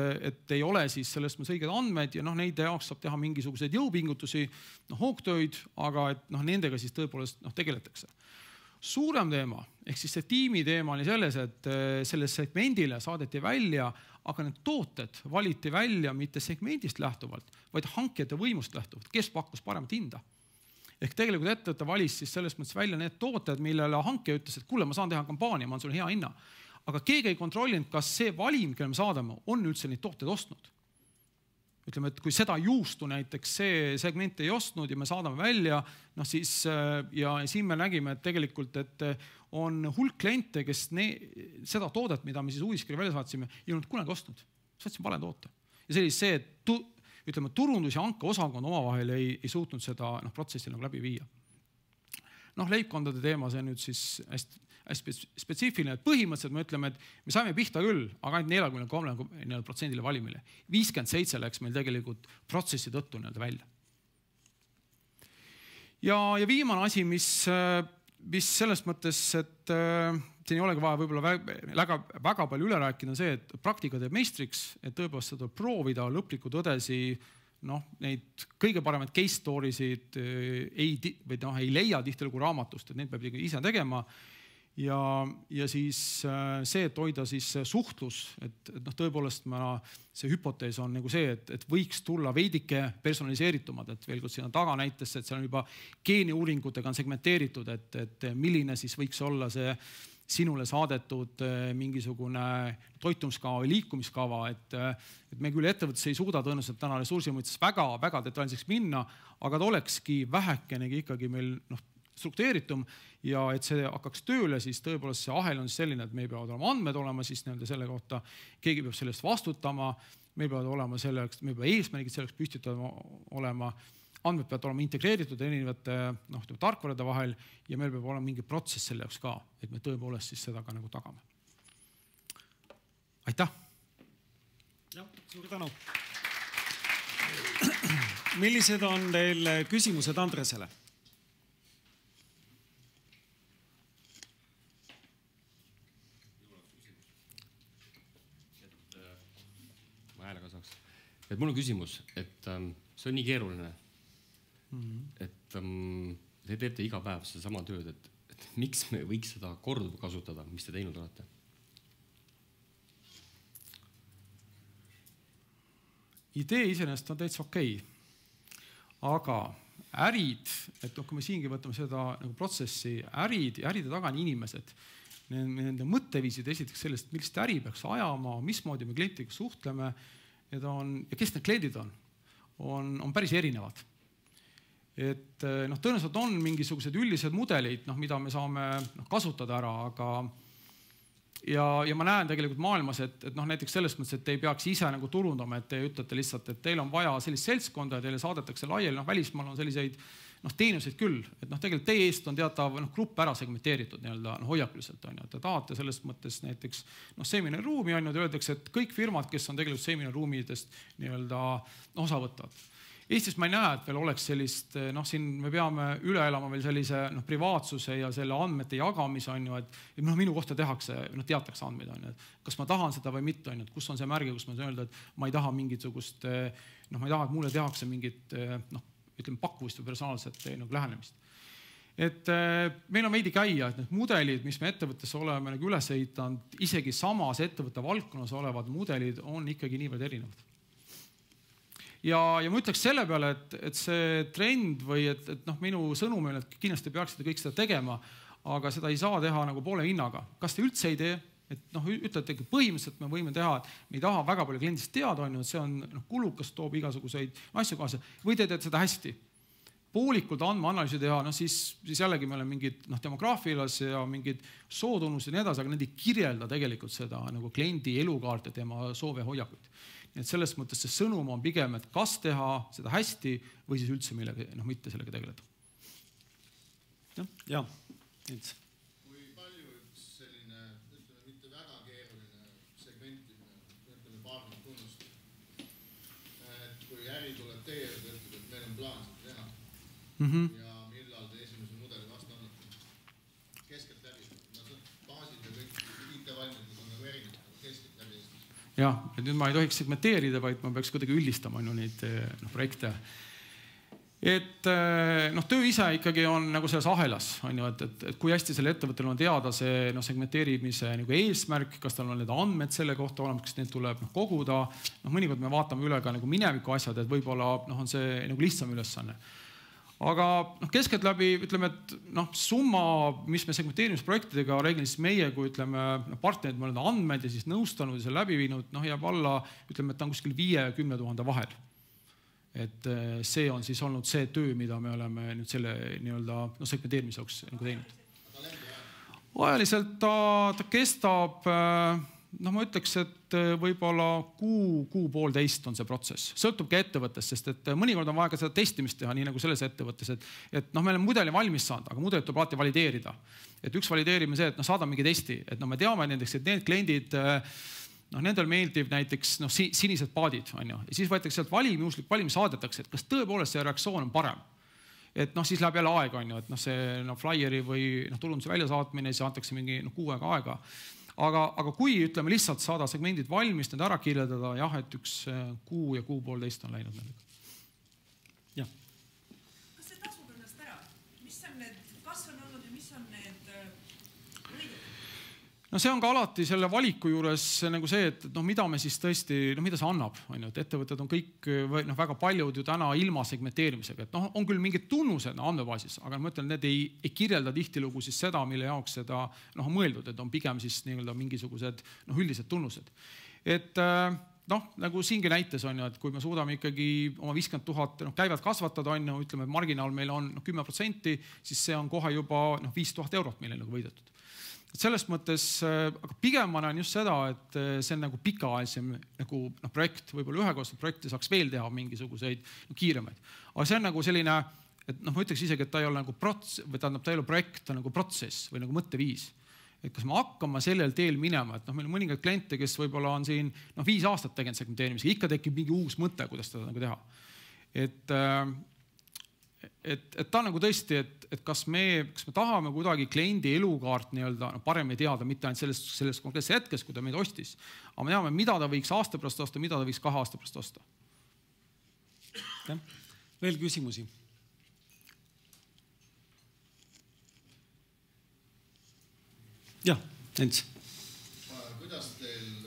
ei ole siis sellest mõttes õiged andmed ja neid jaoks saab teha mingisuguseid jõupingutusi, hoogtöid, aga et nendega siis tõepoolest tegeletakse. Suurem teema, ehk siis see tiimi teema oli selles, et selles segmendile saadeti välja, aga need tooted valiti välja mitte segmendist lähtuvalt, vaid hankijate võimust lähtuvalt, kes pakkus paremat hinda. Ehk tegelikult ettevõte valis siis selles mõttes välja need tooted, millele hankija ütles, et kuule, ma saan teha kampaania, ma on sulle hea hinna. Aga keegi ei kontrollinud, kas see valim, kelle me saadame, on üldse neid tooteid ostnud. Ütleme, et kui seda juustu näiteks see segment ei ostnud ja me saadame välja, siis ja siin me nägime, et tegelikult, et on hulk kliente, kes seda toodet, mida me siis uudiskirja välja saatsime, ei olnud kunagi ostnud. Saatsime vale toote. Ja see oli see, et turundus ja hanke osakond omavahel ei suutnud seda protsessi nagu läbi viia. Leibkondade teema, see on nüüd siis hästi spetsiifiline, et põhimõtteliselt me ütleme, et me saime pihta küll, aga ainult 43% valimile. 57 läks meil tegelikult protsessi tõttu välja. Ja viimane asi, mis selles mõttes, et siin ei olegi vaja võib-olla väga palju üle rääkida, on see, et praktika teeb meistriks, et tõepoolest seda proovida lõplikku tõdesi, neid kõige paremaid case story'sid ei leia tihtilugu raamatust, et neid peab ise tegema. Ja siis see, et hoida siis suhtlus, et tõepoolest see hüpotees on nagu see, et võiks tulla veidike personaliseeritumad, et veel kord sinna taga näitas, et seal on juba geeniuuringutega on segmenteeritud, et milline siis võiks olla see sinule saadetud mingisugune toitumiskava või liikumiskava, et me küll ettevõttes ei suuda tõenäoliselt täna ressursi mõttes väga detailseks minna, aga ta olekski vähekenegi ikkagi meil struktureeritum ja et see hakkaks tööle, siis tõepoolest see ahel on selline, et meil peavad olema andmed olema siis selle kohta, keegi peab sellest vastutama, meil peavad olema selleks, meil peavad eesmärgid selleks püstitada olema, andmed peavad olema integreeritud erinevate tarkvarade vahel ja meil peab olema mingi protsess selle jaoks ka, et me tõepoolest siis seda ka nagu tagame. Aitäh! Ja, suur tänu! Millised on teil küsimused Andresele? Et mul on küsimus, et see on nii keeruline, et te teete iga päev seda sama tööd, et miks me võiks seda korduv kasutada, mis te teinud olete? Idee iseenesest on täitsa okei. Aga ärid, et kui me siingi võtame seda nagu protsessi, äride taga on inimesed, nende mõtteviisid esiteks sellest, millist äri peaks ajama, mismoodi me klientiga suhtleme, ja kes need kliendid on päris erinevad. Et tõenäoliselt on mingisugused üldised mudelid, mida me saame kasutada ära, aga ja ma näen tegelikult maailmas, et näiteks selles mõttes, et te ei peaks ise nagu turundama, et te ütlete lihtsalt, et teil on vaja sellist seltskonda ja teile saadetakse laiali, välismaal on selliseid teenuseid küll, et tegelikult teie eest on teatav grupp ära segmenteeritud hoiakuliselt, et te tahate selles mõttes näiteks seminariruumi, öeldakse, et kõik firmad, kes on tegelikult seminariruumidest osa võtavad. Eestis ma ei näe, et veel oleks sellist, siin me peame üle elama veel sellise privaatsuse ja selle andmete jagamise, et minu kohta teatakse andmeid, kas ma tahan seda või mitte, kus on see märge, kus ma saan öelda, et ma ei taha mingisugust, ma ei taha, et mulle tehakse mingit, pakkuvust või personaalset lähenemist. Et meil on veidi käia, et need mudelid, mis me ettevõttes oleme üles ehitanud, isegi samas ettevõtte valdkonnas olevad mudelid on ikkagi niivõrd erinevad. Ja ma ütleks selle peale, et see trend või et minu sõnum on, et kindlasti peaksite kõik seda tegema, aga seda ei saa teha nagu poole hinnaga. Kas te üldse ei tee? Et ütlete, et põhimõtteliselt me võime teha, et me ei taha väga palju kliendist teada, see on kulukas, toob igasuguseid asju kaasa, või te teete seda hästi. Poolikult andmeanalüüsi teha, siis jällegi me oleme mingid demograafilas ja mingid sootunnused ja nii edasi, aga need ei kirjelda tegelikult seda nagu kliendi elukaart ja tema soove ja hoiakuid. Nii et selles mõttes see sõnum on pigem, et kas teha seda hästi või siis üldse mitte sellega tegeleda. Ja, nüüd. Ja millal te esimese mudeli vastu annate? Keskelt läbi. Baasid ja kõik IT-valmidus on nagu erinevad, keskelt läbi Eestis. Jah, et nüüd ma ei tohiks segmenteerida, vaid ma peaks kuidagi üldistama neid projekte. Et töö ise ikkagi on nagu selles ahelas, et kui hästi selle ettevõttel on teada see segmenteerimise eesmärk, kas tal on need andmed selle kohta olemas, kas need tuleb koguda. Mõnikord me vaatame üle ka mineviku asjad, et võib-olla on see lihtsam ülesanne. Aga keskelt läbi, ütleme, et summa, mis me segmenteerimisprojektidega reeglisesti meie, kui partnerid me oleme andmed ja siis nõustanud ja selle läbi viinud, jääb alla, ütleme, et ta on kuskil 5 ja 10 000 vahel. Et see on siis olnud see töö, mida me oleme nüüd selle segmenteerimise jaoks teinud. Ajaliselt ta kestab noh, ma ütleks, et võib-olla kuu-poolteist on see protsess. Sõltub ka ettevõttest, sest et mõnikord on vaja ka seda testimist teha, nii nagu selles ettevõttes, et noh, me oleme mudeli valmis saanud, aga mudelit tuleb alati valideerida. Et üks valideerimine see, et noh, saadame mingi testi, et noh, me teame näiteks, et need kliendid, noh, nendel meeldib näiteks noh, sinised paadid, on ju. Ja siis võetakse sealt valim saadetakse, et kas tõepoolest see reaktsioon on parem. Et noh, siis läheb jälle aega, on ju, et noh, see no, flyeri või noh, tulunduse väljasaatmine, siis antakse mingi noh, kuu aega. Aga kui ütleme lihtsalt saada segmendid valmis, need ära kirjeldada, jah, et üks kuu ja kuu-poolteist on läinud nendega. Jah. Kas see tasub ennast ära? Mis on need, kas on olnud ja mis on need võidud? No see on ka alati selle valiku juures nagu see, et noh, mida me siis tõesti, noh, mida see annab, on ju, et ettevõtted on kõik, noh, väga paljud ju täna ilma segmenteerimisega, et noh, on küll mingid tunnused andmebaasis, aga ma ütlen, need ei kirjelda tihtilugu siis seda, mille jaoks seda noh, on mõeldud, et on pigem siis nii-öelda mingisugused noh, üldised tunnused. Et noh, nagu siingi näites on ju, et kui me suudame ikkagi oma 50 000 noh, käivet kasvatada, on ju, ütleme, et marginaal meil on noh, 10%, siis see on kohe juba noh, 5000 eurot meile nagu võidetud. Et selles mõttes, aga pigem ma näen just seda, et see on nagu pikaajalisem nagu, noh, projekt, võib-olla ühekordset projekti saaks veel teha mingisuguseid no, kiiremaid. Aga see on nagu selline, et noh, ma ütleks isegi, et ta ei ole nagu või tähendab, ta ei ole projekt, ta on nagu protsess või nagu mõtteviis. Et kas me hakkame sellel teel minema, et noh, meil on mõningaid kliente, kes võib-olla on siin noh, 5 aastat tegend segmenteerimisega, ikka tekib mingi uus mõte, kuidas seda nagu teha. Et ta on nagu tõesti, et kas me tahame kuidagi kliendi elukaart nii-öelda paremini teada, mitte ainult selles konkreetses hetkes, kui ta meid ostis, aga me teame, mida ta võiks aasta pärast osta, mida ta võiks 2 aasta pärast osta. Ja. Veel küsimusi? Jah, Ents. Kuidas teil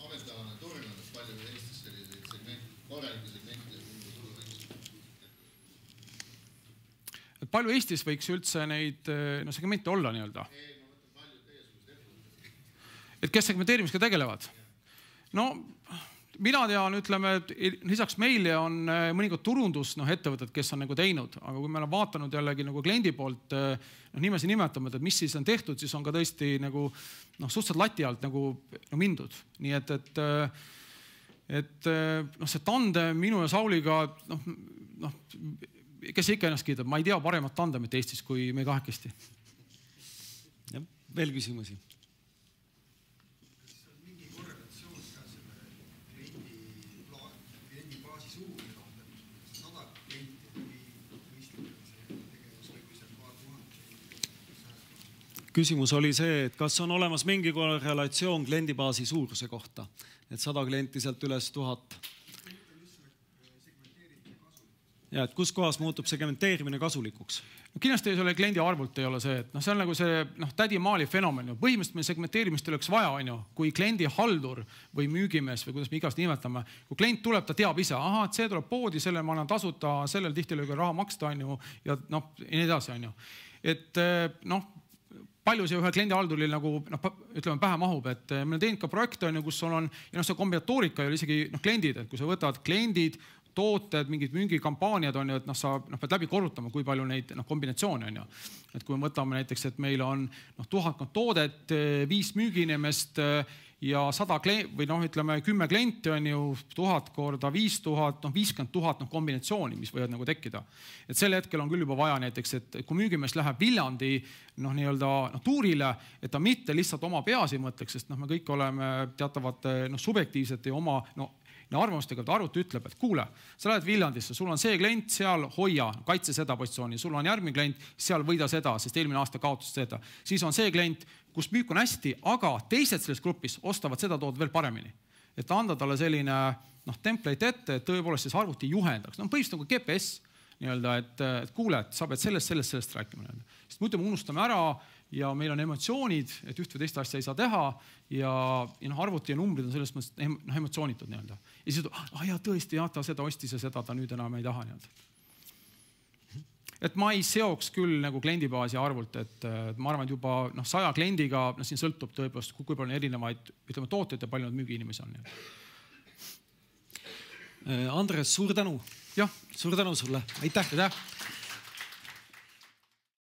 ametialane turg on, palju Eestis selliseid korralikke segmente palju Eestis võiks üldse neid no, segmente olla nii-öelda? Et kes segmenteerimisega tegelevad? No, mina tean, ütleme, lisaks meile on mõningad turundus no, ettevõtted, kes on nagu teinud, aga kui me oleme vaatanud jällegi nagu kliendi poolt no, nimesi nimetama, et mis siis on tehtud, siis on ka tõesti nagu no, suhteliselt lati alt nagu no, mindud. Nii et no, see tande minu ja Sauliga noh, kes ikka ennast kiidab, ma ei tea paremat tandemit Eestis kui me kahekesti. Ja, veel küsimusi? Kas on mingi korrelatsioon ka selle kliendi baasi suurusega, 100 klienti või mõistlik on see tegevus või kui see paar tuhat? Küsimus oli see, et kas on olemas mingi korrelatsioon kliendi baasi suuruse kohta, et 100 klienti sealt üles 1000. Ja, et kus kohas muutub segmenteerimine kasulikuks? No, kindlasti selle kliendi arvult ei ole see, et no, see on nagu see no, tädimaali fenomen. Põhimõtteliselt meil segmenteerimist oleks vaja, on ju, kui kliendi haldur või müügimees või kuidas me igast nimetame, kui klient tuleb, ta teab ise, aha, et see tuleb poodi, selle ma annan tasuta, sellel tihtilugu raha maksta, on ju, ja noh, ja nii edasi, on ju. Et noh, palju see ühe kliendi halduril nagu, noh, ütleme, pähe mahub, et me oleme teinud ka projekte, on ju, kus sul on, ja noh, see kombinatoorika ei ole isegi noh, kliendid, et kui sa võtad kliendid, tooted, mingid müügikampaaniad on ju, et noh, sa pead läbi korrutama, kui palju neid noh, kombinatsioone on ju. Et kui me võtame näiteks, et meil on noh, 1000 toodet, 5 müügiinimest ja 100 või noh, ütleme 10 klienti on ju 1000 korda 5000, noh 50 000 noh, kombinatsiooni, mis võivad nagu tekkida. Et sel hetkel on küll juba vaja näiteks, et kui müügimees läheb Viljandi noh, nii-öelda noh, tuurile, et ta mitte lihtsalt oma peas ei mõtleks, sest noh, me kõik oleme teatavate noh, subjektiivsete ja oma noh, arvamustega, et arvuti ütleb, et kuule, sa lähed Viljandisse, sul on see klient, seal hoia, kaitse seda positsiooni, sul on järgmine klient, seal võida seda, sest eelmine aasta kaotas seda. Siis on see klient, kus müük on hästi, aga teised selles grupis ostavad seda tood veel paremini. Et anda talle selline noh, template ette, et tõepoolest siis arvuti juhendaks. No põhimõtteliselt nagu GPS, nii-öelda, et kuule, et sa pead sellest rääkima. Sest muidu me unustame ära ja meil on emotsioonid, et üht või teist asja ei saa teha ja noh, arvuti ja numbrid on selles mõttes noh, emotsioonitud nii-öelda. Ja siis ja tõesti, ta seda ostis ja seda ta nüüd enam ei taha nii-öelda. Et ma ei seoks küll nagu kliendibaasi arvult, et ma arvan, et juba noh, 100 kliendiga, noh, siin sõltub tõepoolest, kui palju on erinevaid, ütleme, tooteid ja palju nad müügiinimesi on. Andres, suur tänu. Jah. Suur tänu sulle. Aitäh. Aitäh.